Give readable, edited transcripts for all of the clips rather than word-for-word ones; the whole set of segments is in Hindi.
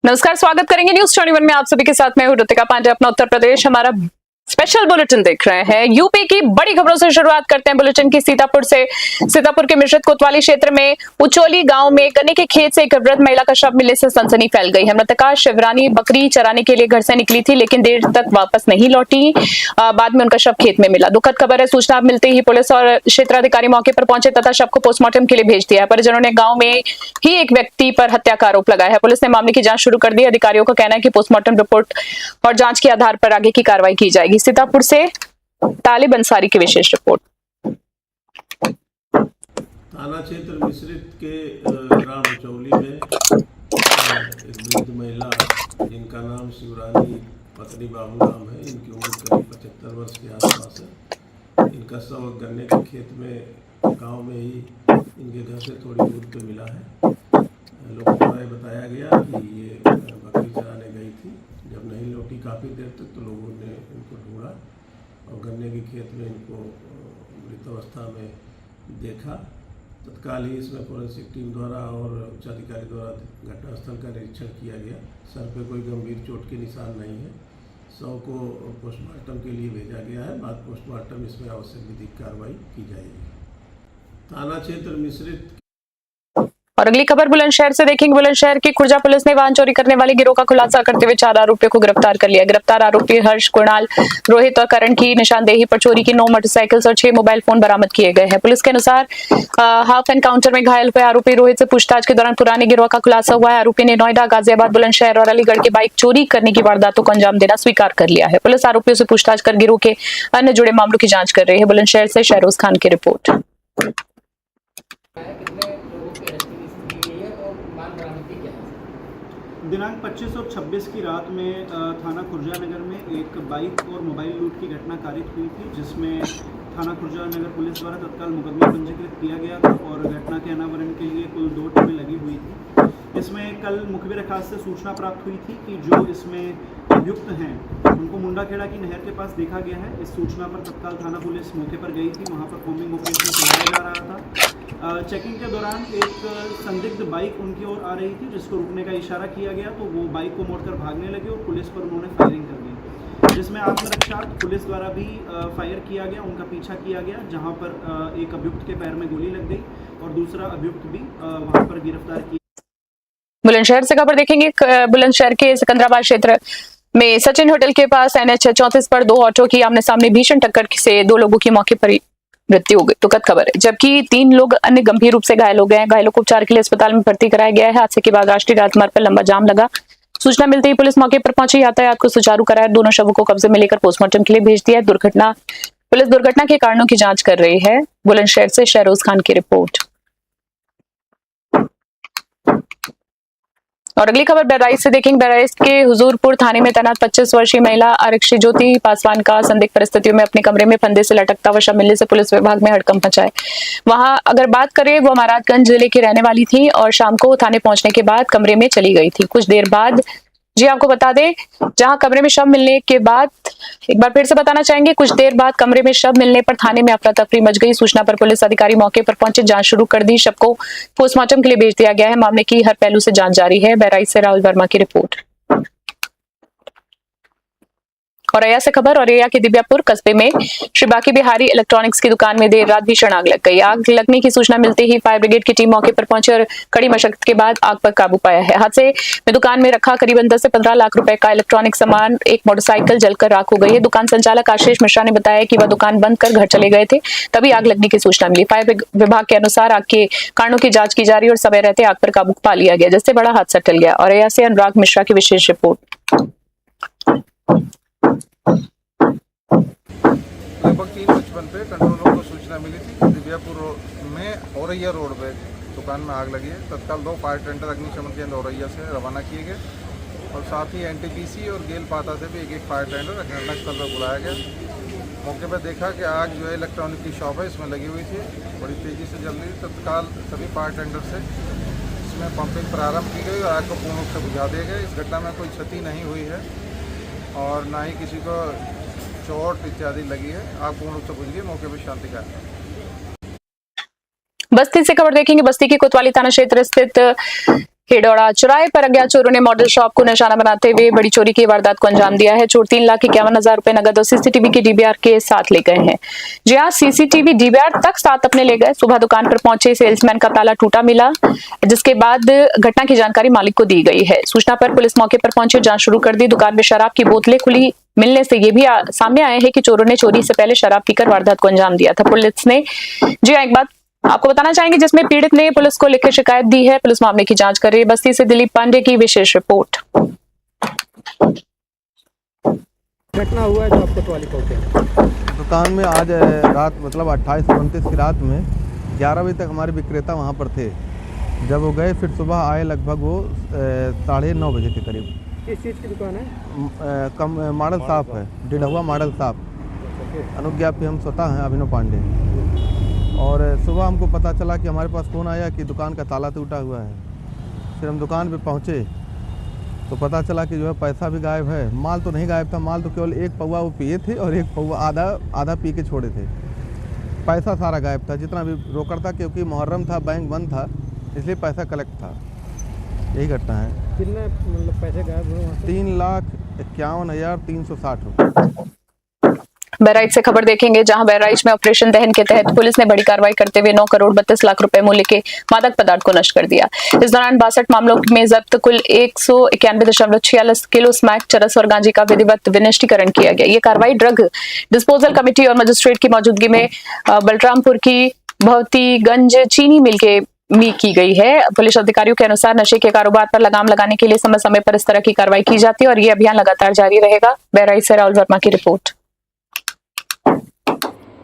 नमस्कार, स्वागत करेंगे न्यूज 21 में। आप सभी के साथ मैं हूं ऋतिका पांडे। अपना उत्तर प्रदेश हमारा स्पेशल बुलेटिन देख रहे हैं। यूपी की बड़ी खबरों से शुरुआत करते हैं बुलेटिन की सीतापुर से। सीतापुर के मिश्रित कोतवाली क्षेत्र में उचोली गांव में गन्ने के खेत से एक वृद्ध महिला का शव मिलने से सनसनी फैल गई है। मृतका शिवरानी बकरी चराने के लिए घर से निकली थी, लेकिन देर तक वापस नहीं लौटी। बाद में उनका शव खेत में मिला। दुखद खबर है। सूचना मिलते ही पुलिस और क्षेत्राधिकारी मौके पर पहुंचे तथा शव को पोस्टमार्टम के लिए भेज दिया है। परिजनों ने गाँव में ही एक व्यक्ति पर हत्या का आरोप लगाया है। पुलिस ने मामले की जांच शुरू कर दी। अधिकारियों का कहना है कि पोस्टमार्टम रिपोर्ट और जांच के आधार पर आगे की कार्रवाई की जाएगी। सीतापुर से तालिब अंसारी की विशेष रिपोर्ट। थाना क्षेत्र मिश्रित के ग्राम उचौली में एक वृद्ध महिला जिनका नाम शिवरानी पत्नी बाबू नाम है, इनकी उम्र करीब 75 वर्ष के आसपास है। इनका शव गन्ने के खेत में गांव में ही इनके घर से थोड़ी दूर पे मिला है। लोगों द्वारा बताया गया कि ये बकरी चराने गई थी। जब नहीं लौटी काफ़ी देर तक, तो लोगों ने इनको ढूंढा और गन्ने के खेत में इनको मृत अवस्था में देखा। तत्काल ही इसमें फोरेंसिक टीम द्वारा और उच्चाधिकारी द्वारा घटनास्थल का निरीक्षण किया गया। सर पे कोई गंभीर चोट के निशान नहीं है। शव को पोस्टमार्टम के लिए भेजा गया है। बाद पोस्टमार्टम इसमें आवश्यक विधिक कार्रवाई की जाएगी। थाना क्षेत्र मिश्रित। और अगली खबर बुलंदशहर से देखेंगे। बुलंदशहर की खुर्जा पुलिस ने वाहन चोरी करने वाले गिरोह का खुलासा करते हुए 4 आरोपियों को गिरफ्तार कर लिया। गिरफ्तार आरोपी हर्ष, कुणाल, रोहित और करण की निशानदेही पर चोरी की 9 मोटरसाइकिल्स और 6 मोबाइल फोन बरामद किए गए हैं। पुलिस के अनुसार हाफ एनकाउंटर में घायल हुए आरोपी रोहित से पूछताछ के दौरान पुराने गिरोह का खुलासा हुआ है। आरोपी ने नोएडा, गाजियाबाद, बुलंदशहर और अलीगढ़ के बाइक चोरी करने की वारदातों को अंजाम देना स्वीकार कर लिया है। पुलिस आरोपियों से पूछताछ कर गिरोह के अन्य जुड़े मामलों की जांच कर रही है। बुलंदशहर से शहरोज खान की रिपोर्ट। दिनांक 25 और 26 की रात में थाना खुर्जा नगर में एक बाइक और मोबाइल लूट की घटना कारित हुई थी, जिसमें थाना खुर्जा नगर पुलिस द्वारा तत्काल मुकदमा पंजीकृत किया गया था और घटना के अनावरण के लिए कुल 2 टीमें लगी हुई थी। इसमें कल मुखबिर खास से सूचना प्राप्त हुई थी कि जो इसमें अभियुक्त हैं उनको मुंडाखेड़ा की नहर के पास देखा गया है। इस सूचना पर तत्काल थाना पुलिस मौके पर गई थी। वहाँ पर कॉम्बिंग ऑपरेशन चलाया जा रहा था। चेकिंग के दौरान एक संदिग्ध बाइक उनकी ओर आ रही थी, जिसको रुकने का इशारा किया गया तो वो बाइक को मोड़कर भागने लगे और पुलिस पर उन्होंने फायरिंग कर दी, जिसमें आत्मरक्षार्थ पुलिस द्वारा भी फायर किया गया, उनका पीछा किया गया, जहां पर एक अभियुक्त के पैर में गोली लग गई और दूसरा अभियुक्त भी वहां पर गिरफ्तार किया। बुलंदशहर से खबर देखेंगे। बुलंदशहर के सिकंदराबाद क्षेत्र में सचिन होटल के पास NH 34 पर 2 ऑटो की आमने सामने भीषण टक्कर से 2 लोगों की मौके पर मृत्यु हो गई। दुखद खबर है, जबकि 3 लोग अन्य गंभीर रूप से घायल हो गए हैं। घायलों को उपचार के लिए अस्पताल में भर्ती कराया गया है। हादसे के बाद राष्ट्रीय राजमार्ग पर लंबा जाम लगा। सूचना मिलते ही पुलिस मौके पर पहुंची, यातायात को सुचारू कराया, दोनों शवों को कब्जे में लेकर पोस्टमार्टम के लिए भेज दिया है। पुलिस दुर्घटना के कारणों की जांच कर रही है। बुलंदशहर से शहरोज खान की रिपोर्ट। और अगली खबर बहराइच से देखेंगे। बहराइच के हुजूरपुर थाने में तैनात 25 वर्षीय महिला आरक्षी ज्योति पासवान का संदिग्ध परिस्थितियों में अपने कमरे में फंदे से लटकता हुआ शव मिलने से पुलिस विभाग में हड़कंप मचा है। वहां अगर बात करें, वो महाराजगंज जिले की रहने वाली थी और शाम को थाने पहुंचने के बाद कमरे में चली गई थी। कुछ देर बाद, जी आपको बता दें, जहां कमरे में शव मिलने के बाद, एक बार फिर से बताना चाहेंगे, कुछ देर बाद कमरे में शव मिलने पर थाने में अफरा तफरी मच गई। सूचना पर पुलिस अधिकारी मौके पर पहुंचे, जांच शुरू कर दी। शव को पोस्टमार्टम के लिए भेज दिया गया है। मामले की हर पहलू से जांच जारी है। बहराइच से राहुल वर्मा की रिपोर्ट। औरैया से खबर। औरैया के दिव्यापुर कस्बे में श्री बाकी बिहारी इलेक्ट्रॉनिक्स की दुकान में देर रात भीषण आग लग गई। आग लगने की सूचना मिलते ही फायर ब्रिगेड की टीम मौके पर पहुंची और कड़ी मशक्कत के बाद आग पर काबू पाया है। हादसे में दुकान में रखा करीबन 10 से 15 लाख रुपए का इलेक्ट्रॉनिक सामान, एक मोटरसाइकिल जलकर राख हो गई है। दुकान संचालक आशीष मिश्रा ने बताया कि वह दुकान बंद कर घर चले गए थे, तभी आग लगने की सूचना मिली। फायर विभाग के अनुसार आग के कारणों की जांच की जा रही है और समय रहते आग पर काबू पा लिया गया, जिससे बड़ा हादसा टल गया। औरैया से अनुराग मिश्रा की विशेष रिपोर्ट। लगभग 3:55 पे कंट्रोल रूम को सूचना मिली थी कि दिव्यापुर में औरैया रोड पे दुकान में आग लगी है। तत्काल 2 फायर टेंडर अग्निशमन केंद्र औरैया से रवाना किए गए और साथ ही NTPC और गेल पाता से भी एक फायर टेंडर घटनास्थल पर बुलाया गया। मौके पर देखा कि आग जो है इलेक्ट्रॉनिक की शॉप है, इसमें लगी हुई थी, बड़ी तेज़ी से जल रही थी। तत्काल सभी फायर टेंडर से इसमें पंपिंग प्रारंभ की गई और आग को पूर्ण रूप से बुझा दिया गया। इस घटना में कोई क्षति नहीं हुई है और ना ही किसी को चोट इत्यादि लगी है। आग पूर्ण रूप से बुझ गई, मौके पर शांति का। बस्ती से खबर देखेंगे। बस्ती की कोतवाली थाना क्षेत्र स्थित हेडौड़ा चौराहे पर अज्ञात चोरों ने मॉडल शॉप को निशाना बनाते हुए बड़ी चोरी की वारदात को अंजाम दिया है। चोर 3,51,000 रुपए नगद और सीसीटीवी की डीवीआर के साथ ले गए हैं। जी हाँ, सीसीटीवी डीवीआर तक साथ अपने ले गए। सुबह दुकान पर पहुंचे सेल्समैन का ताला टूटा मिला, जिसके बाद घटना की जानकारी मालिक को दी गई है। सूचना पर पुलिस मौके पर पहुंची, जांच शुरू कर दी। दुकान में शराब की बोतलें खुली मिलने से ये भी सामने आए हैं कि चोरों ने चोरी से पहले शराब पीकर वारदात को अंजाम दिया था। पुलिस ने जी हाँ, एक बात आपको बताना चाहेंगे जिसमें पीड़ित ने पुलिस को लिखित शिकायत दी है। पुलिस मामले की जांच कर रही है। बस्ती से दिलीप पांडे की विशेष रिपोर्ट। घटना हुआ है जो आपको कोतवाली पहुंचे दुकान में आज रात मतलब 28-29 की रात में 11 बजे तक हमारे विक्रेता वहाँ पर थे। जब वो गए फिर सुबह आए लगभग वो 9:30 बजे के करीब। किस चीज़ की दुकान है? मॉडल शॉप है, डिढ़वा मॉडल शॉप। अनुज्ञा पे हम स्वतः हैं अभिनव पांडे। और सुबह हमको पता चला कि हमारे पास फ़ोन आया कि दुकान का ताला टूटा हुआ है। फिर हम दुकान पे पहुँचे तो पता चला कि जो है पैसा भी गायब है। माल तो नहीं गायब था, माल तो केवल एक पौवा वो पिए थे और एक पौवा आधा पी के छोड़े थे। पैसा सारा गायब था, जितना भी रोकड़ था, क्योंकि मुहर्रम था, बैंक बंद था, इसलिए पैसा कलेक्ट था। यही घटना है। कितने मतलब पैसे गायब हुए वहाँ से? 3,51,360 रुपये। बहराइच से खबर देखेंगे, जहां बहराइच में ऑपरेशन दहन के तहत पुलिस ने बड़ी कार्रवाई करते हुए 9 करोड़ 32 लाख रुपए मूल्य के मादक पदार्थ को नष्ट कर दिया। इस दौरान 62 मामलों में जब्त कुल 191.46 किलो स्मैक, चरस और गांजे का विधिवत विनिष्टीकरण किया गया। ये कार्रवाई ड्रग डिस्पोजल कमेटी और मजिस्ट्रेट की मौजूदगी में बलरामपुर की भवतीगंज चीनी मिल के की गई है। पुलिस अधिकारियों के अनुसार नशे के कारोबार पर लगाम लगाने के लिए समय समय पर इस तरह की कार्रवाई की जाती है और ये अभियान लगातार जारी रहेगा। बहराइच से राहुल वर्मा की रिपोर्ट।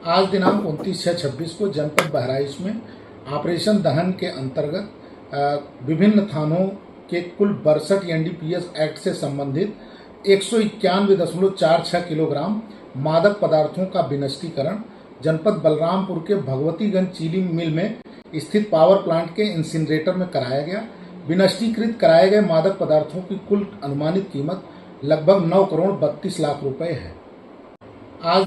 आज दिनांक 29/6/26 को जनपद बहराइच में ऑपरेशन दहन के अंतर्गत विभिन्न थानों के कुल 62 एनडीपीएस एक्ट से संबंधित 191.46 किलोग्राम मादक पदार्थों का विनिष्टीकरण जनपद बलरामपुर के भगवतीगंज चीनी मिल में स्थित पावर प्लांट के इंसिनरेटर में कराया गया। विनिष्टीकृत कराए गए मादक पदार्थों की कुल अनुमानित कीमत लगभग 9 करोड़ 32 लाख रुपए है। आज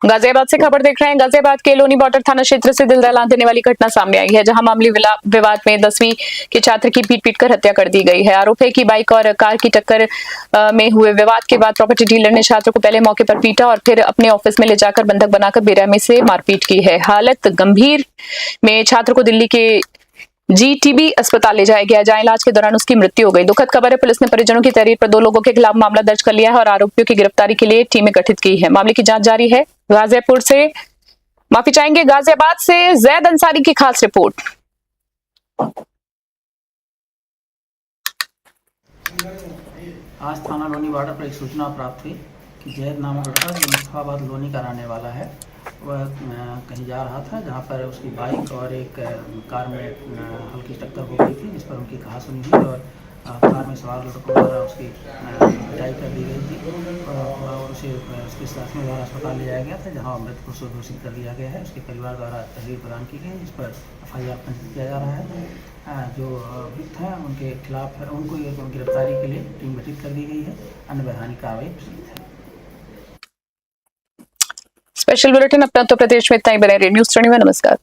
गाजियाबाद से खबर देख रहे हैं। गाजियाबाद के लोनी बॉर्डर थाना क्षेत्र से दिल दहला देने वाली घटना सामने आई है, जहां मामूली विवाद में 10वीं के छात्र की पीट कर हत्या कर दी गई है। आरोप है कि बाइक और कार की टक्कर में हुए विवाद के बाद प्रॉपर्टी डीलर ने छात्र को पहले मौके पर पीटा और फिर अपने ऑफिस में ले जाकर बंधक बनाकर बेरहमी से मारपीट की है। हालत गंभीर में छात्र को दिल्ली के जीटीबी अस्पताल ले जाया गया, जहां इलाज के दौरान उसकी मृत्यु हो गई। दुखद खबर है, पुलिस ने परिजनों की तहरीर पर 2 लोगों के खिलाफ मामला दर्ज कर लिया है और आरोपियों की गिरफ्तारी के लिए टीमें गठित की है। मामले की जांच जारी है। गाजियाबाद से जैद अंसारी की खास रिपोर्ट। आज थाना लोनी बॉर्डर पर एक सूचना प्राप्त हुई कि जैद नामक लड़का जो मुस्तफाबाद लोनी का रहने वाला है, वह कहीं जा रहा था, जहां पर उसकी बाइक और एक कार में हल्की टक्कर हो गई थी, जिस पर उनकी कहासुनी हुई और कार में सवार लड़कों द्वारा उसकी पिटाई कर दी गई थी और उसे उसके साथ में अस्पताल ले जाया गया था, जहां मृत को घोषित कर दिया गया है। उसके परिवार द्वारा तहरीर प्रदान की गई, जिस पर FIR पंजीकृत किया जा रहा है। जो अभियुक्त हैं उनके खिलाफ उनको गिरफ्तारी के लिए टीम गठित कर दी गई है। अन्य वैधानिक कार्रवाई प्रचलित है। स्पेशल बुलेटिन अपने उत्तर प्रदेश में इतना ही। बने रहिए न्यूज़ 21। नमस्कार।